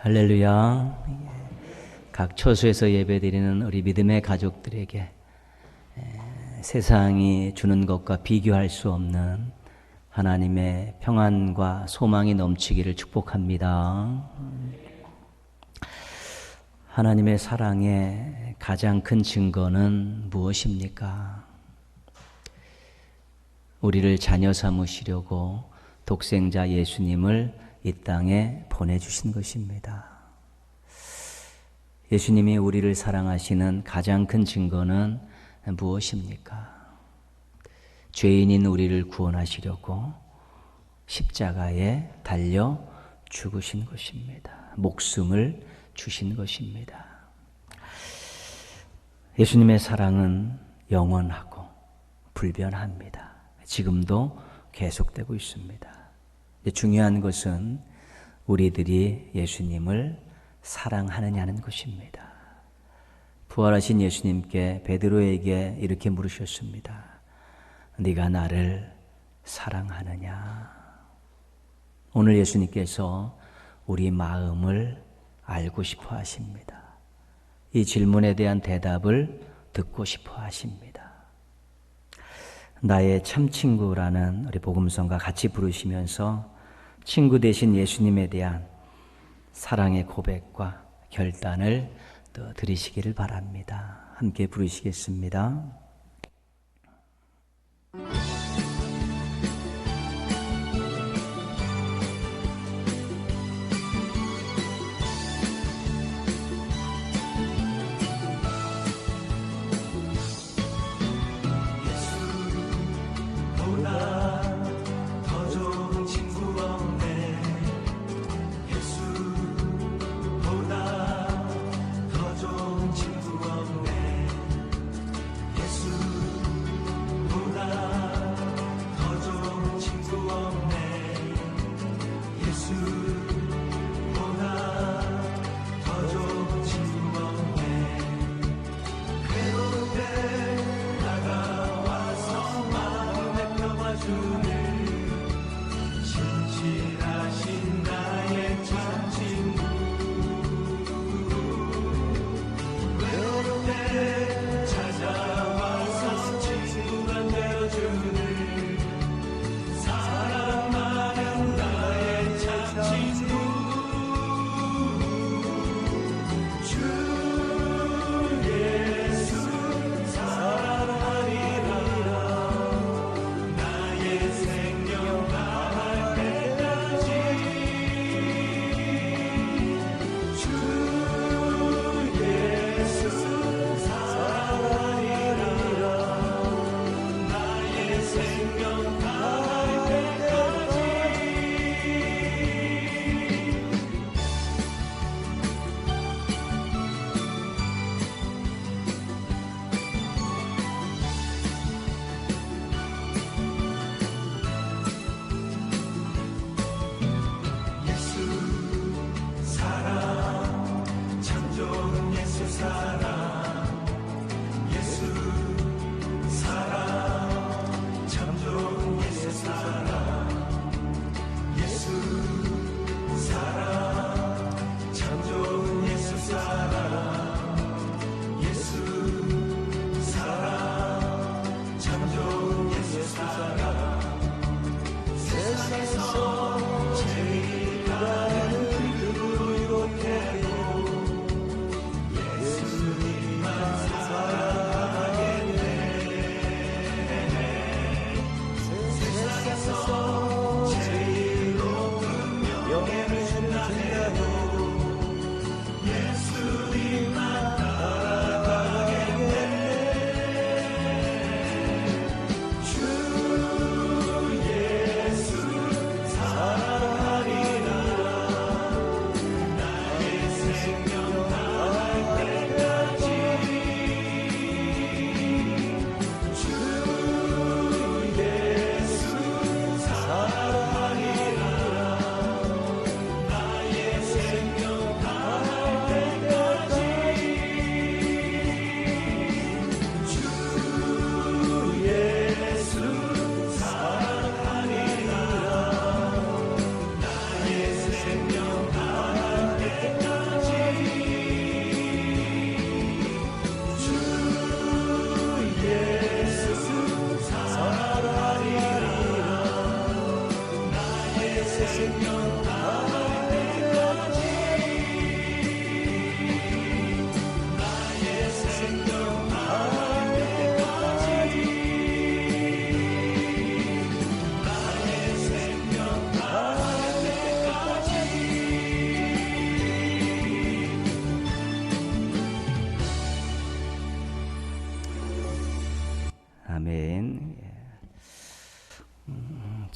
할렐루야. 각 처소에서 예배드리는 우리 믿음의 가족들에게 세상이 주는 것과 비교할 수 없는 하나님의 평안과 소망이 넘치기를 축복합니다. 하나님의 사랑의 가장 큰 증거는 무엇입니까? 우리를 자녀 삼으시려고 독생자 예수님을 이 땅에 보내주신 것입니다. 예수님이 우리를 사랑하시는 가장 큰 증거는 무엇입니까? 죄인인 우리를 구원하시려고 십자가에 달려 죽으신 것입니다. 목숨을 주신 것입니다. 예수님의 사랑은 영원하고 불변합니다. 지금도 계속되고 있습니다. 중요한 것은 우리들이 예수님을 사랑하느냐는 것입니다. 부활하신 예수님께 베드로에게 이렇게 물으셨습니다. 네가 나를 사랑하느냐? 오늘 예수님께서 우리 마음을 알고 싶어 하십니다. 이 질문에 대한 대답을 듣고 싶어 하십니다. 나의 참 친구라는 우리 복음성과 같이 부르시면서 친구 되신 예수님에 대한 사랑의 고백과 결단을 또 드리시기를 바랍니다. 함께 부르시겠습니다.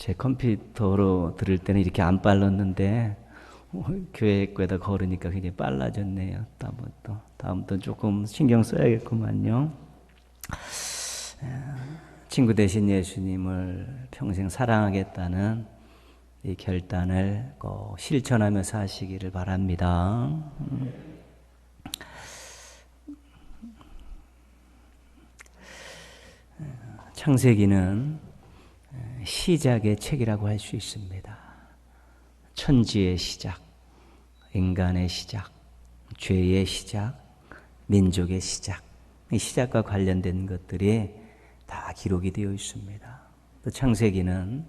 제 컴퓨터로 들을 때는 이렇게 안 빨랐는데 교회에다 걸으니까 굉장히 빨라졌네요. 다음부터 조금 신경 써야겠구만요. 친구 되신 예수님을 평생 사랑하겠다는 이 결단을 꼭 실천하며 사시기를 바랍니다. 창세기는 시작의 책이라고 할 수 있습니다. 천지의 시작, 인간의 시작, 죄의 시작, 민족의 시작, 이 시작과 관련된 것들이 다 기록이 되어 있습니다. 또 창세기는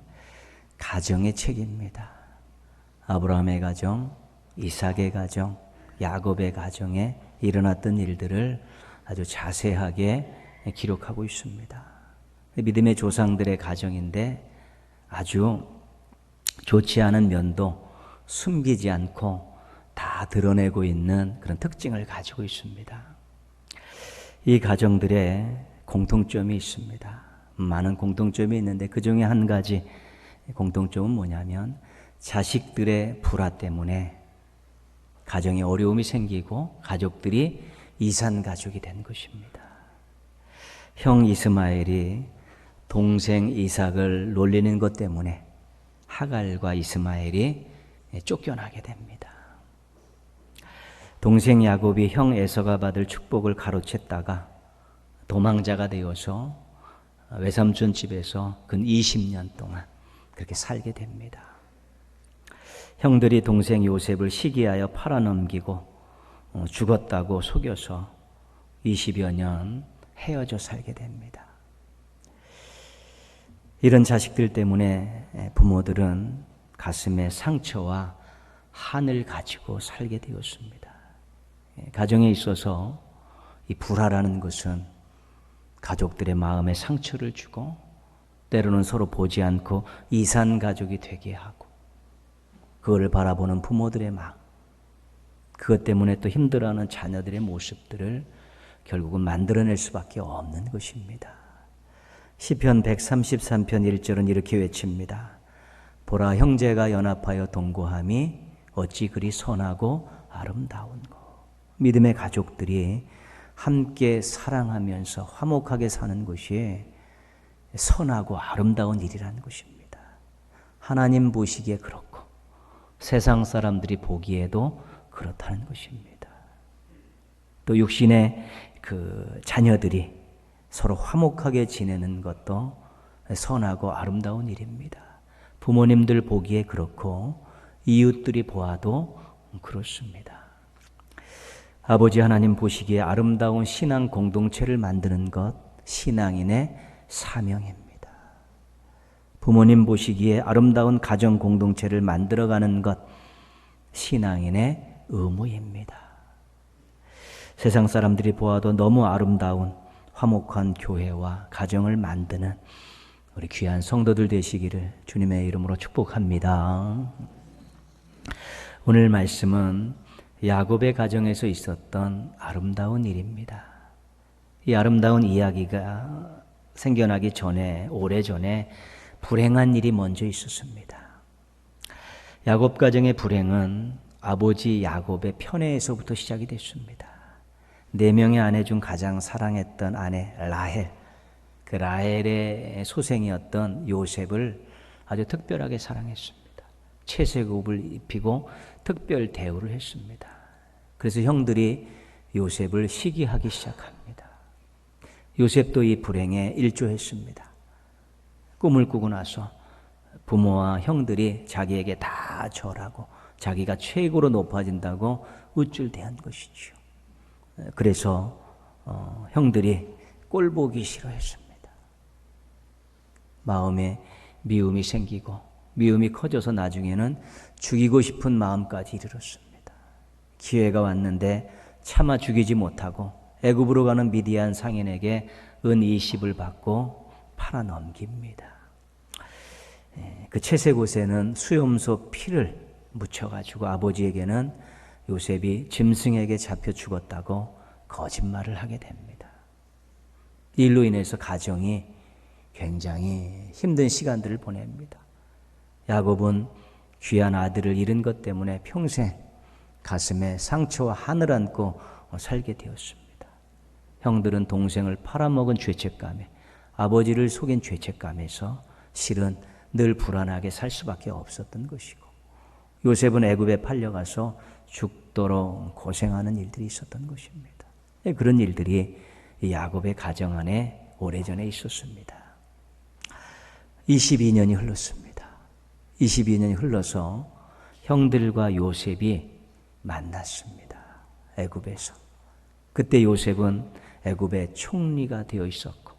가정의 책입니다. 아브라함의 가정, 이삭의 가정, 야곱의 가정에 일어났던 일들을 아주 자세하게 기록하고 있습니다. 믿음의 조상들의 가정인데 아주 좋지 않은 면도 숨기지 않고 다 드러내고 있는 그런 특징을 가지고 있습니다. 이 가정들의 공통점이 있습니다. 많은 공통점이 있는데 그 중에 한 가지 공통점은 뭐냐면 자식들의 불화 때문에 가정에 어려움이 생기고 가족들이 이산가족이 된 것입니다. 형 이스마엘이 동생 이삭을 놀리는 것 때문에 하갈과 이스마엘이 쫓겨나게 됩니다. 동생 야곱이 형 에서가 받을 축복을 가로챘다가 도망자가 되어서 외삼촌 집에서 근 20년 동안 그렇게 살게 됩니다. 형들이 동생 요셉을 시기하여 팔아넘기고 죽었다고 속여서 20여 년 헤어져 살게 됩니다. 이런 자식들 때문에 부모들은 가슴에 상처와 한을 가지고 살게 되었습니다. 가정에 있어서 이 불화라는 것은 가족들의 마음에 상처를 주고 때로는 서로 보지 않고 이산가족이 되게 하고 그걸 바라보는 부모들의 마음, 그것 때문에 또 힘들어하는 자녀들의 모습들을 결국은 만들어낼 수밖에 없는 것입니다. 시편 133편 1절은 이렇게 외칩니다. 보라, 형제가 연합하여 동거함이 어찌 그리 선하고 아름다운고. 믿음의 가족들이 함께 사랑하면서 화목하게 사는 것이 선하고 아름다운 일이라는 것입니다. 하나님 보시기에 그렇고 세상 사람들이 보기에도 그렇다는 것입니다. 또 육신의 그 자녀들이 서로 화목하게 지내는 것도 선하고 아름다운 일입니다. 부모님들 보기에 그렇고 이웃들이 보아도 그렇습니다. 아버지 하나님 보시기에 아름다운 신앙 공동체를 만드는 것, 신앙인의 사명입니다. 부모님 보시기에 아름다운 가정 공동체를 만들어가는 것, 신앙인의 의무입니다. 세상 사람들이 보아도 너무 아름다운 화목한 교회와 가정을 만드는 우리 귀한 성도들 되시기를 주님의 이름으로 축복합니다. 오늘 말씀은 야곱의 가정에서 있었던 아름다운 일입니다. 이 아름다운 이야기가 생겨나기 전에, 오래전에 불행한 일이 먼저 있었습니다. 야곱 가정의 불행은 아버지 야곱의 편애에서부터 시작이 됐습니다. 4명의 아내 중 가장 사랑했던 아내 라헬, 그 라헬의 소생이었던 요셉을 아주 특별하게 사랑했습니다. 채색옷을 입히고 특별 대우를 했습니다. 그래서 형들이 요셉을 시기하기 시작합니다. 요셉도 이 불행에 일조했습니다. 꿈을 꾸고 나서 부모와 형들이 자기에게 다 절하고 자기가 최고로 높아진다고 우쭐대한 것이죠. 그래서 형들이 꼴보기 싫어했습니다. 마음에 미움이 생기고 미움이 커져서 나중에는 죽이고 싶은 마음까지 이르렀습니다. 기회가 왔는데 차마 죽이지 못하고 애굽으로 가는 미디안 상인에게 은 20을 받고 팔아넘깁니다. 그 채색옷에는 수염소 피를 묻혀가지고 아버지에게는 요셉이 짐승에게 잡혀 죽었다고 거짓말을 하게 됩니다. 이 일로 인해서 가정이 굉장히 힘든 시간들을 보냅니다. 야곱은 귀한 아들을 잃은 것 때문에 평생 가슴에 상처와 한을 안고 살게 되었습니다. 형들은 동생을 팔아먹은 죄책감에, 아버지를 속인 죄책감에서 실은 늘 불안하게 살 수밖에 없었던 것이고, 요셉은 애굽에 팔려가서 죽도록 고생하는 일들이 있었던 것입니다. 그런 일들이 야곱의 가정 안에 오래전에 있었습니다. 22년이 흘렀습니다. 22년이 흘러서 형들과 요셉이 만났습니다. 애굽에서. 그때 요셉은 애굽의 총리가 되어 있었고,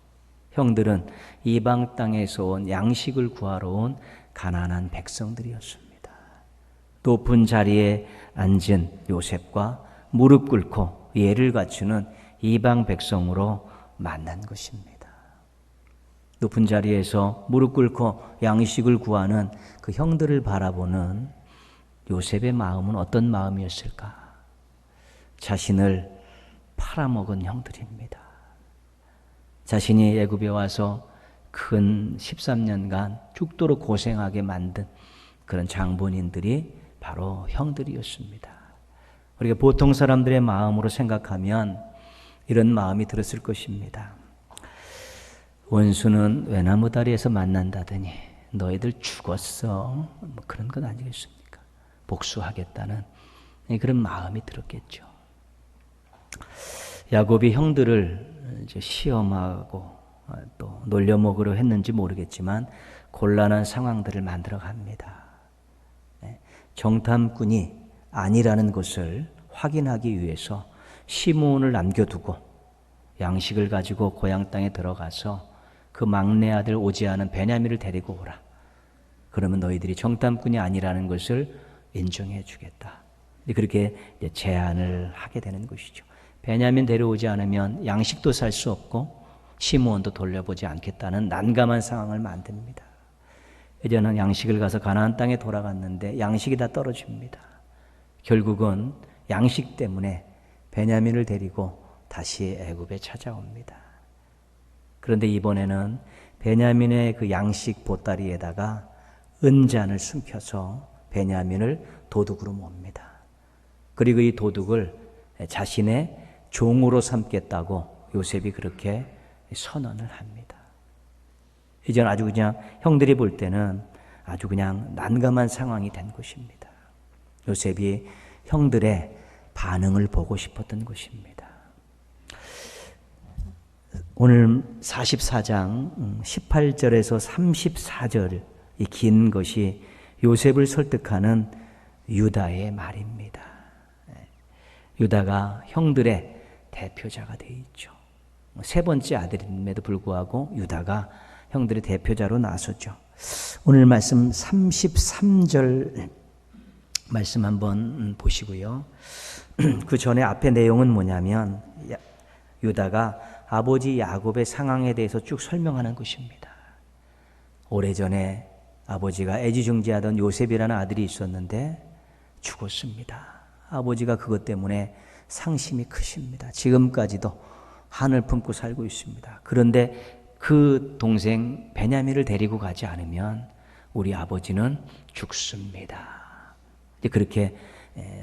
형들은 이방 땅에서 온 양식을 구하러 온 가난한 백성들이었습니다. 높은 자리에 앉은 요셉과 무릎 꿇고 예를 갖추는 이방 백성으로 만난 것입니다. 높은 자리에서 무릎 꿇고 양식을 구하는 그 형들을 바라보는 요셉의 마음은 어떤 마음이었을까? 자신을 팔아먹은 형들입니다. 자신이 애굽에 와서 근 13년간 죽도록 고생하게 만든 그런 장본인들이 바로 형들이었습니다. 우리가 보통 사람들의 마음으로 생각하면 이런 마음이 들었을 것입니다. 원수는 외나무 다리에서 만난다더니 너희들 죽었어. 뭐 그런 건 아니겠습니까? 복수하겠다는 그런 마음이 들었겠죠. 야곱이 형들을 이제 시험하고 또 놀려먹으려 했는지 모르겠지만 곤란한 상황들을 만들어 갑니다. 정탐꾼이 아니라는 것을 확인하기 위해서 시므온을 남겨두고 양식을 가지고 고향 땅에 들어가서 그 막내 아들 오지 않은 베냐민을 데리고 오라. 그러면 너희들이 정탐꾼이 아니라는 것을 인정해 주겠다. 그렇게 제안을 하게 되는 것이죠. 베냐민 데려오지 않으면 양식도 살 수 없고 시므온도 돌려보지 않겠다는 난감한 상황을 만듭니다. 이제는 양식을 가서 가나안 땅에 돌아갔는데 양식이 다 떨어집니다. 결국은 양식 때문에 베냐민을 데리고 다시 애굽에 찾아옵니다. 그런데 이번에는 베냐민의 그 양식 보따리에다가 은잔을 숨겨서 베냐민을 도둑으로 몹니다. 그리고 이 도둑을 자신의 종으로 삼겠다고 요셉이 그렇게 선언을 합니다. 이제는 아주 그냥 형들이 볼 때는 아주 그냥 난감한 상황이 된 것입니다. 요셉이 형들의 반응을 보고 싶었던 것입니다. 오늘 44장 18절에서 34절 이 긴 것이 요셉을 설득하는 유다의 말입니다. 유다가 형들의 대표자가 되어 있죠. 세 번째 아들임에도 불구하고 유다가 형들의 대표자로 나섰죠. 오늘 말씀 33절 말씀 한번 보시고요. 그 전에 앞에 내용은 뭐냐면 유다가 아버지 야곱의 상황에 대해서 쭉 설명하는 것입니다. 오래전에 아버지가 애지중지하던 요셉이라는 아들이 있었는데 죽었습니다. 아버지가 그것 때문에 상심이 크십니다. 지금까지도 한을 품고 살고 있습니다. 그런데 그 동생 베냐민을 데리고 가지 않으면 우리 아버지는 죽습니다. 그렇게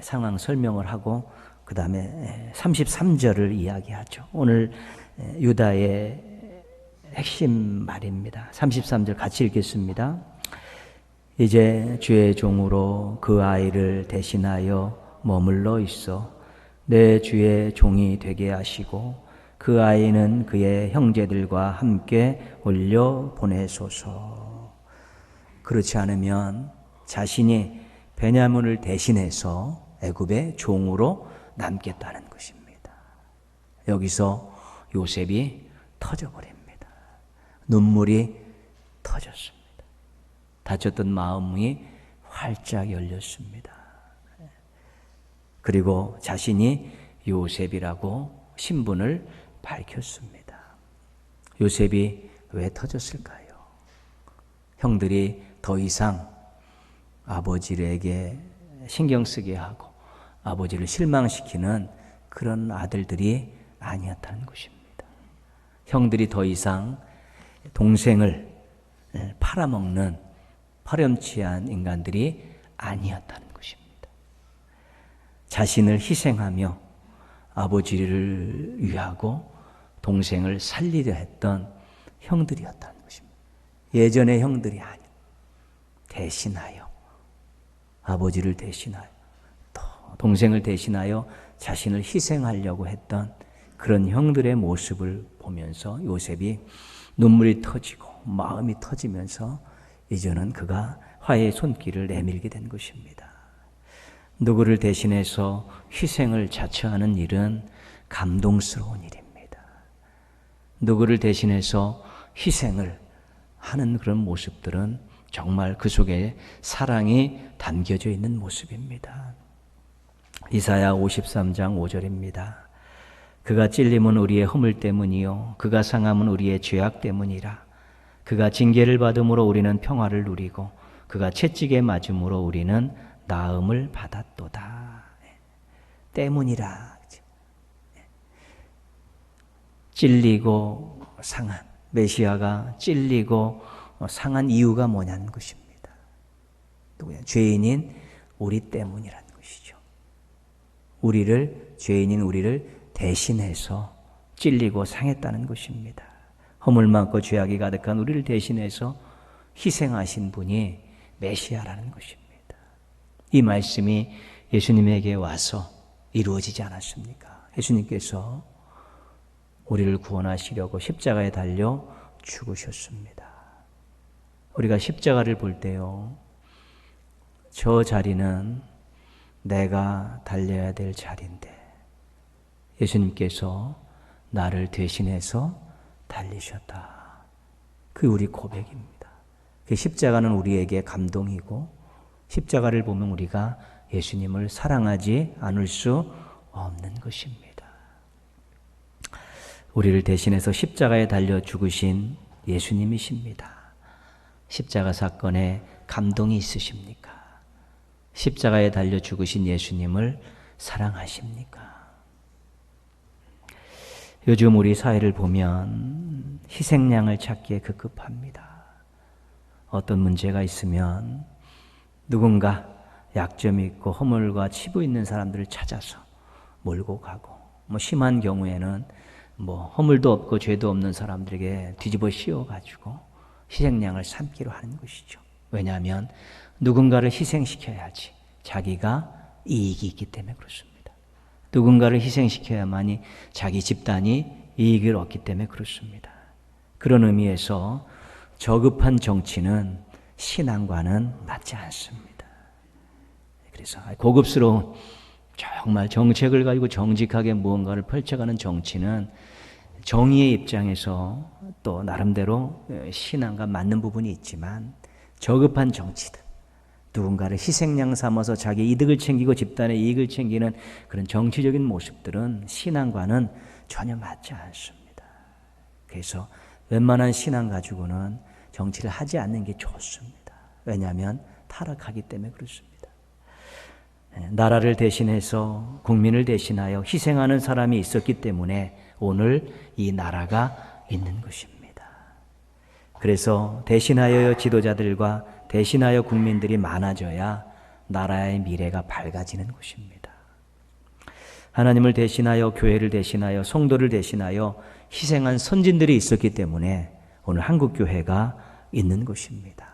상황 설명을 하고 그 다음에 33절을 이야기하죠. 오늘 유다의 핵심 말입니다. 33절 같이 읽겠습니다. 이제 주의 종으로 그 아이를 대신하여 머물러 있어 내 주의 종이 되게 하시고 그 아이는 그의 형제들과 함께 올려 보내소서. 그렇지 않으면 자신이 베냐민을 대신해서 애굽의 종으로 남겠다는 것입니다. 여기서 요셉이 터져버립니다. 눈물이 터졌습니다. 다쳤던 마음이 활짝 열렸습니다. 그리고 자신이 요셉이라고 신분을 밝혔습니다. 요셉이 왜 터졌을까요? 형들이 더 이상 아버지에게 신경 쓰게 하고 아버지를 실망시키는 그런 아들들이 아니었다는 것입니다. 형들이 더 이상 동생을 파렴치한 인간들이 아니었다는 것입니다. 자신을 희생하며 아버지를 위하고 동생을 살리려 했던 형들이었다는 것입니다. 예전의 형들이 아니요. 대신하여 아버지를 대신하여 또 동생을 대신하여 자신을 희생하려고 했던 그런 형들의 모습을 보면서 요셉이 눈물이 터지고 마음이 터지면서 이제는 그가 화해의 손길을 내밀게 된 것입니다. 누구를 대신해서 희생을 자처하는 일은 감동스러운 일입니다. 누구를 대신해서 희생을 하는 그런 모습들은 정말 그 속에 사랑이 담겨져 있는 모습입니다. 이사야 53장 5절입니다. 그가 찔림은 우리의 허물 때문이요 그가 상함은 우리의 죄악 때문이라. 그가 징계를 받음으로 우리는 평화를 누리고 그가 채찍에 맞음으로 우리는 나음을 받았도다. 때문이라. 찔리고 상한, 메시아가 찔리고 상한 이유가 뭐냐는 것입니다. 누구야? 죄인인 우리 때문이라는 것이죠. 죄인인 우리를 대신해서 찔리고 상했다는 것입니다. 허물 많고 죄악이 가득한 우리를 대신해서 희생하신 분이 메시아라는 것입니다. 이 말씀이 예수님에게 와서 이루어지지 않았습니까? 예수님께서 우리를 구원하시려고 십자가에 달려 죽으셨습니다. 우리가 십자가를 볼 때요, 저 자리는 내가 달려야 될 자리인데 예수님께서 나를 대신해서 달리셨다. 그 우리 고백입니다. 그 십자가는 우리에게 감동이고 십자가를 보면 우리가 예수님을 사랑하지 않을 수 없는 것입니다. 우리를 대신해서 십자가에 달려 죽으신 예수님이십니다. 십자가 사건에 감동이 있으십니까? 십자가에 달려 죽으신 예수님을 사랑하십니까? 요즘 우리 사회를 보면 희생양을 찾기에 급급합니다. 어떤 문제가 있으면 누군가 약점이 있고 허물과 치부 있는 사람들을 찾아서 몰고 가고, 심한 경우에는 허물도 없고 죄도 없는 사람들에게 뒤집어 씌워가지고 희생양을 삼기로 하는 것이죠. 왜냐하면 누군가를 희생시켜야지 자기가 이익이 있기 때문에 그렇습니다. 누군가를 희생시켜야만이 자기 집단이 이익을 얻기 때문에 그렇습니다. 그런 의미에서 저급한 정치는 신앙과는 맞지 않습니다. 그래서 고급스러운 정말 정책을 가지고 정직하게 무언가를 펼쳐가는 정치는 정의의 입장에서 또 나름대로 신앙과 맞는 부분이 있지만, 저급한 정치들, 누군가를 희생양 삼아서 자기 이득을 챙기고 집단의 이익을 챙기는 그런 정치적인 모습들은 신앙과는 전혀 맞지 않습니다. 그래서 웬만한 신앙 가지고는 정치를 하지 않는 게 좋습니다. 왜냐하면 타락하기 때문에 그렇습니다. 나라를 대신해서 국민을 대신하여 희생하는 사람이 있었기 때문에 오늘 이 나라가 있는 것입니다. 그래서 대신하여 지도자들과 대신하여 국민들이 많아져야 나라의 미래가 밝아지는 것입니다. 하나님을 대신하여 교회를 대신하여 성도를 대신하여 희생한 선진들이 있었기 때문에 오늘 한국교회가 있는 것입니다.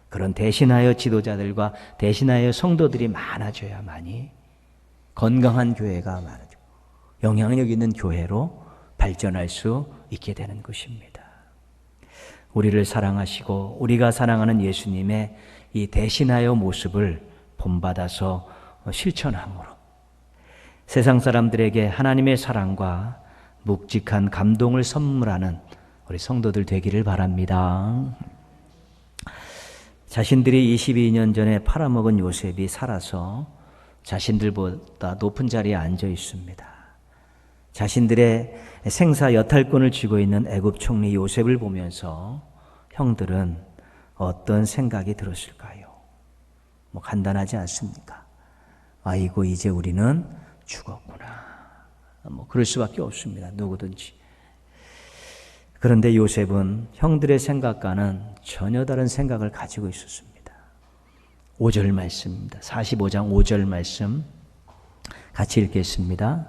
그런 대신하여 지도자들과 대신하여 성도들이 많아져야만이 건강한 교회가 많아지고 영향력 있는 교회로 발전할 수 있게 되는 것입니다. 우리를 사랑하시고 우리가 사랑하는 예수님의 이 대신하여 모습을 본받아서 실천함으로 세상 사람들에게 하나님의 사랑과 묵직한 감동을 선물하는 우리 성도들 되기를 바랍니다. 자신들이 22년 전에 팔아먹은 요셉이 살아서 자신들보다 높은 자리에 앉아 있습니다. 자신들의 생사 여탈권을 쥐고 있는 애굽 총리 요셉을 보면서 형들은 어떤 생각이 들었을까요? 간단하지 않습니까? 아이고 이제 우리는 죽었구나. 그럴 수밖에 없습니다. 누구든지. 그런데 요셉은 형들의 생각과는 전혀 다른 생각을 가지고 있었습니다. 5절 말씀입니다. 45장 5절 말씀 같이 읽겠습니다.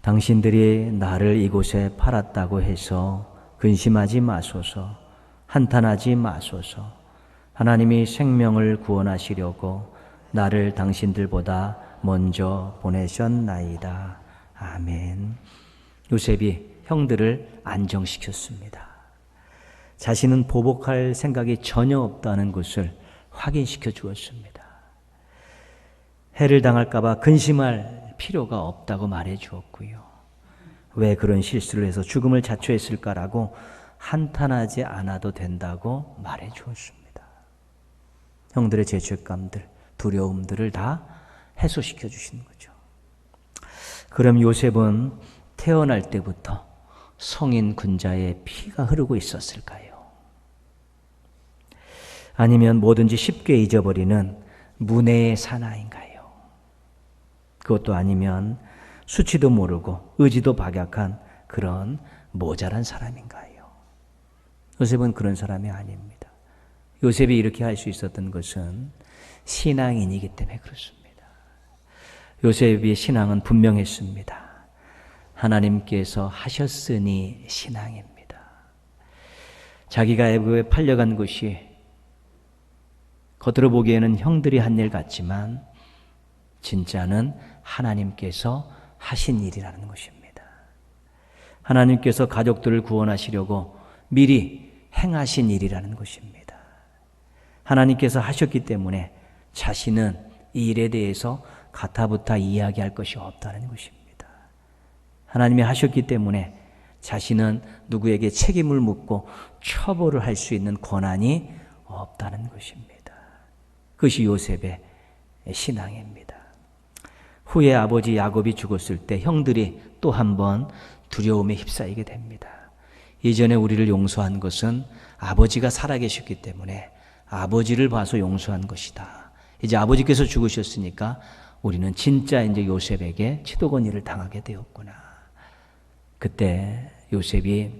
당신들이 나를 이곳에 팔았다고 해서 근심하지 마소서. 한탄하지 마소서. 하나님이 생명을 구원하시려고 나를 당신들보다 먼저 보내셨나이다. 아멘. 요셉이 형들을 안정시켰습니다. 자신은 보복할 생각이 전혀 없다는 것을 확인시켜 주었습니다. 해를 당할까 봐 근심할 필요가 없다고 말해 주었고요. 왜 그런 실수를 해서 죽음을 자초했을까라고 한탄하지 않아도 된다고 말해 주었습니다. 형들의 죄책감들, 두려움들을 다 해소시켜 주시는 거죠. 그럼 요셉은 태어날 때부터 성인 군자의 피가 흐르고 있었을까요? 아니면 뭐든지 쉽게 잊어버리는 문외의 사나인가요? 그것도 아니면 수치도 모르고 의지도 박약한 그런 모자란 사람인가요? 요셉은 그런 사람이 아닙니다. 요셉이 이렇게 할 수 있었던 것은 신앙인이기 때문에 그렇습니다. 요셉의 신앙은 분명했습니다. 하나님께서 하셨으니 신앙입니다. 자기가 애굽에 팔려간 것이 겉으로 보기에는 형들이 한 일 같지만 진짜는 하나님께서 하신 일이라는 것입니다. 하나님께서 가족들을 구원하시려고 미리 행하신 일이라는 것입니다. 하나님께서 하셨기 때문에 자신은 이 일에 대해서 가타부타 이야기할 것이 없다는 것입니다. 하나님이 하셨기 때문에 자신은 누구에게 책임을 묻고 처벌을 할 수 있는 권한이 없다는 것입니다. 그것이 요셉의 신앙입니다. 후에 아버지 야곱이 죽었을 때 형들이 또 한 번 두려움에 휩싸이게 됩니다. 이전에 우리를 용서한 것은 아버지가 살아계셨기 때문에 아버지를 봐서 용서한 것이다. 이제 아버지께서 죽으셨으니까 우리는 진짜 이제 요셉에게 치도건의를 당하게 되었구나. 그때 요셉이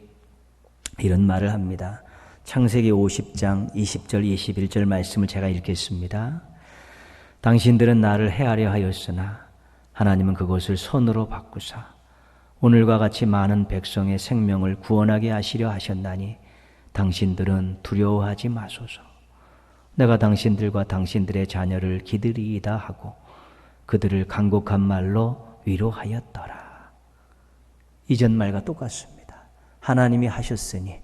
이런 말을 합니다. 창세기 50장 20절 21절 말씀을 제가 읽겠습니다. 당신들은 나를 해하려 하였으나 하나님은 그것을 선으로 바꾸사 오늘과 같이 많은 백성의 생명을 구원하게 하시려 하셨나니 당신들은 두려워하지 마소서. 내가 당신들과 당신들의 자녀를 기드리이다 하고 그들을 간곡한 말로 위로하였더라. 이전 말과 똑같습니다. 하나님이 하셨으니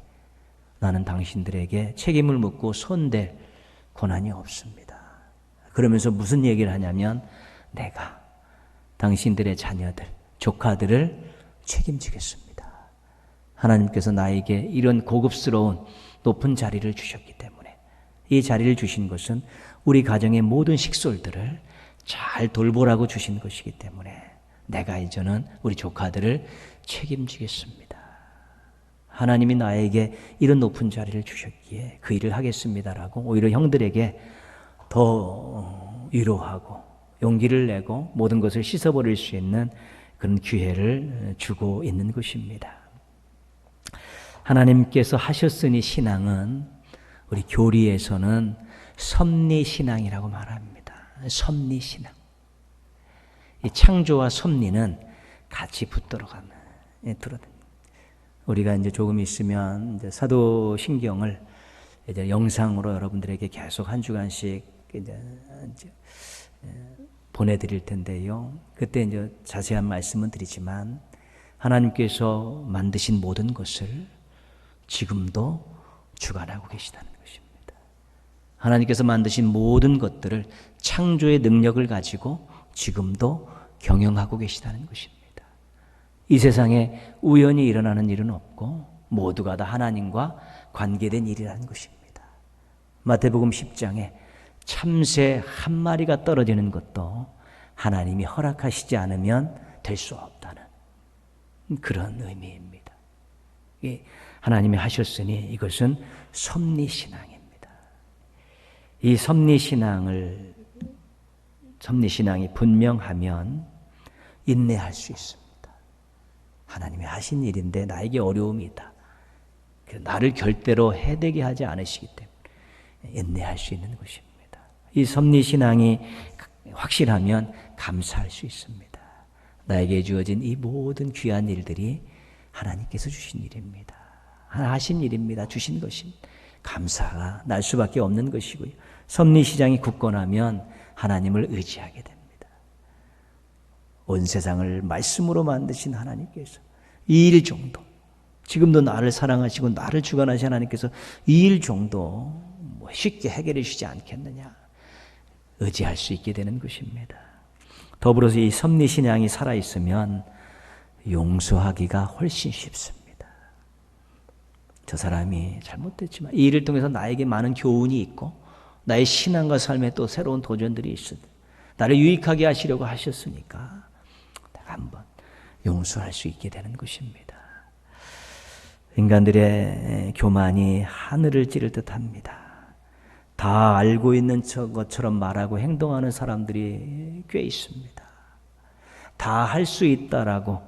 나는 당신들에게 책임을 묻고 손댈 권한이 없습니다. 그러면서 무슨 얘기를 하냐면 내가 당신들의 자녀들, 조카들을 책임지겠습니다. 하나님께서 나에게 이런 고급스러운 높은 자리를 주셨기 때문에 이 자리를 주신 것은 우리 가정의 모든 식솔들을 잘 돌보라고 주신 것이기 때문에 내가 이제는 우리 조카들을 책임지겠습니다. 하나님이 나에게 이런 높은 자리를 주셨기에 그 일을 하겠습니다라고 오히려 형들에게 더 위로하고 용기를 내고 모든 것을 씻어버릴 수 있는 그런 기회를 주고 있는 것입니다. 하나님께서 하셨으니 신앙은 우리 교리에서는 섭리신앙이라고 말합니다. 섭리신앙. 이 창조와 섭리는 같이 붙들어가는 우리가 이제 조금 있으면 이제 사도신경을 이제 영상으로 여러분들에게 계속 한 주간씩 이제 보내드릴 텐데요. 그때 이제 자세한 말씀은 드리지만 하나님께서 만드신 모든 것을 지금도 주관하고 계시다는 것입니다. 하나님께서 만드신 모든 것들을 창조의 능력을 가지고 지금도 경영하고 계시다는 것입니다. 이 세상에 우연히 일어나는 일은 없고 모두가 다 하나님과 관계된 일이라는 것입니다. 마태복음 10장에 참새 한 마리가 떨어지는 것도 하나님이 허락하시지 않으면 될 수 없다는 그런 의미입니다. 하나님이 하셨으니 이것은 섭리신앙입니다. 이 섭리신앙이 분명하면 인내할 수 있습니다. 하나님이 하신 일인데 나에게 어려움이 있다. 나를 결대로 해되게 하지 않으시기 때문에 인내할 수 있는 것입니다. 이 섭리신앙이 확실하면 감사할 수 있습니다. 나에게 주어진 이 모든 귀한 일들이 하나님께서 주신 일입니다. 하신 일입니다. 주신 것입니다. 감사가 날 수밖에 없는 것이고요. 섭리신앙이 굳건하면 하나님을 의지하게 됩니다. 온 세상을 말씀으로 만드신 하나님께서 이 일 정도, 지금도 나를 사랑하시고 나를 주관하신 하나님께서 이 일 정도 쉽게 해결해 주시지 않겠느냐 의지할 수 있게 되는 것입니다. 더불어서 이 섭리신앙이 살아있으면 용서하기가 훨씬 쉽습니다. 저 사람이 잘못됐지만 이 일을 통해서 나에게 많은 교훈이 있고 나의 신앙과 삶에 또 새로운 도전들이 있으니 나를 유익하게 하시려고 하셨으니까 내가 한번 용서할 수 있게 되는 것입니다. 인간들의 교만이 하늘을 찌를 듯합니다. 다 알고 있는 것처럼 말하고 행동하는 사람들이 꽤 있습니다. 다 할 수 있다라고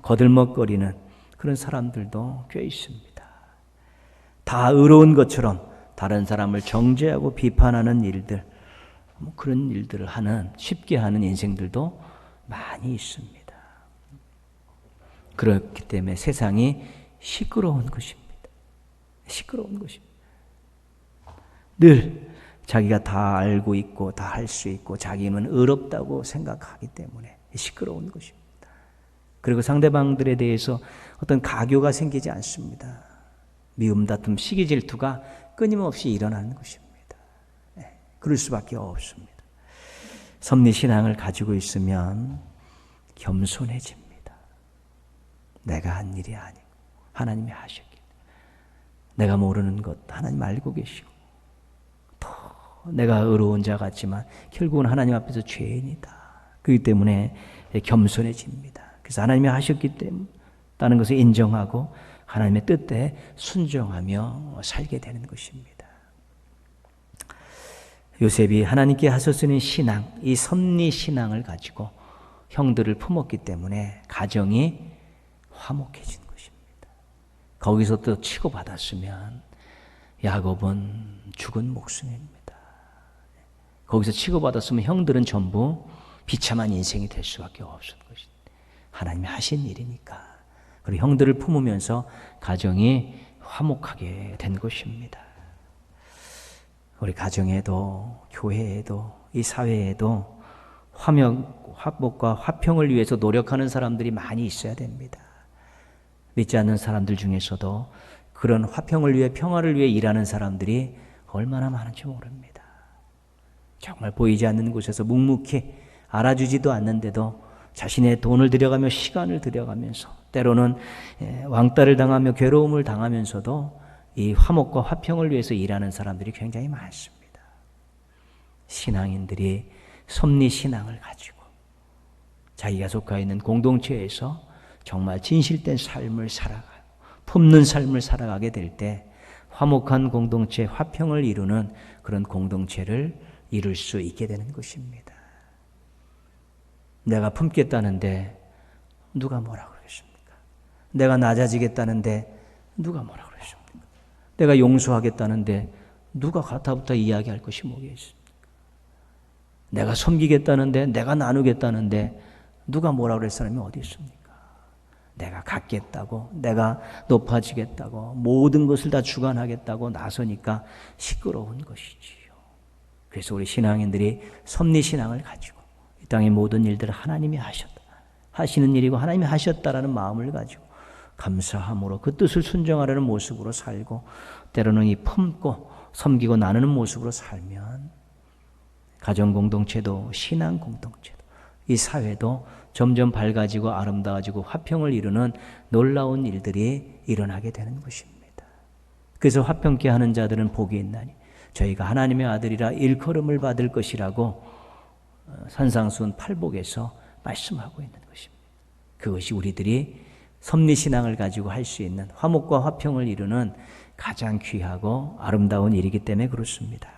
거들먹거리는 그런 사람들도 꽤 있습니다. 다 의로운 것처럼 다른 사람을 정죄하고 비판하는 일들, 그런 일들을 쉽게 하는 인생들도 많이 있습니다. 그렇기 때문에 세상이 시끄러운 것입니다. 시끄러운 것입니다. 늘 자기가 다 알고 있고 다 할 수 있고 자기는 의롭다고 생각하기 때문에 시끄러운 것입니다. 그리고 상대방들에 대해서 어떤 가교가 생기지 않습니다. 미움, 다툼, 시기, 질투가 끊임없이 일어나는 것입니다. 그럴 수밖에 없습니다. 섭리신앙을 가지고 있으면 겸손해집니다. 내가 한 일이 아니고 하나님이 하셨기, 내가 모르는 것 하나님 알고 계시고 또 내가 의로운 자 같지만 결국은 하나님 앞에서 죄인이다. 그렇기 때문에 겸손해집니다. 그래서 하나님이 하셨기 때문에 다는 것을 인정하고 하나님의 뜻에 순종하며 살게 되는 것입니다. 요셉이 하나님께 하셨으니 신앙, 이 섭리신앙을 가지고 형들을 품었기 때문에 가정이 화목해진 것입니다. 거기서 또 치고받았으면 야곱은 죽은 목숨입니다. 거기서 치고받았으면 형들은 전부 비참한 인생이 될 수밖에 없었던 것입니다. 하나님이 하신 일이니까. 그리고 형들을 품으면서 가정이 화목하게 된 것입니다. 우리 가정에도 교회에도 이 사회에도 화목과 화평을 위해서 노력하는 사람들이 많이 있어야 됩니다. 믿지 않는 사람들 중에서도 그런 화평을 위해 평화를 위해 일하는 사람들이 얼마나 많은지 모릅니다. 정말 보이지 않는 곳에서 묵묵히 알아주지도 않는데도 자신의 돈을 들여가며 시간을 들여가면서 때로는 왕따를 당하며 괴로움을 당하면서도 이 화목과 화평을 위해서 일하는 사람들이 굉장히 많습니다. 신앙인들이 섭리신앙을 가지고 자기가 속해 있는 공동체에서 정말 진실된 삶을 살아가요. 품는 삶을 살아가게 될 때 화목한 공동체, 화평을 이루는 그런 공동체를 이룰 수 있게 되는 것입니다. 내가 품겠다는데 누가 뭐라고 그러십니까? 내가 낮아지겠다는데 누가 뭐라고 그러십니까? 내가 용서하겠다는데 누가 가타부타 이야기할 것이 뭐겠습니까? 내가 섬기겠다는데 내가 나누겠다는데 누가 뭐라고 그럴 사람이 어디 있습니까? 내가 갖겠다고, 내가 높아지겠다고, 모든 것을 다 주관하겠다고 나서니까 시끄러운 것이지요. 그래서 우리 신앙인들이 섭리신앙을 가지고 이 땅의 모든 일들을 하나님이 하셨다, 하시는 일이고 하나님이 하셨다라는 마음을 가지고 감사함으로 그 뜻을 순종하려는 모습으로 살고 때로는 이 품고 섬기고 나누는 모습으로 살면 가정 공동체도 신앙 공동체도 이 사회도 점점 밝아지고 아름다워지고 화평을 이루는 놀라운 일들이 일어나게 되는 것입니다. 그래서 화평케 하는 자들은 복이 있나니 저희가 하나님의 아들이라 일컬음을 받을 것이라고 산상수훈 8복에서 말씀하고 있는 것입니다. 그것이 우리들이 섭리신앙을 가지고 할 수 있는 화목과 화평을 이루는 가장 귀하고 아름다운 일이기 때문에 그렇습니다.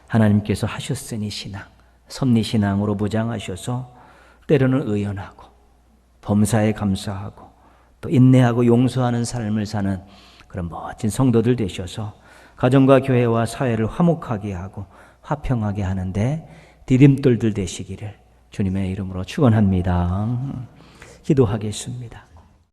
하나님께서 하셨으니 신앙, 섭리신앙으로 무장하셔서 때로는 의연하고 범사에 감사하고 또 인내하고 용서하는 삶을 사는 그런 멋진 성도들 되셔서 가정과 교회와 사회를 화목하게 하고 화평하게 하는데 디딤돌들 되시기를 주님의 이름으로 축원합니다. 기도하겠습니다.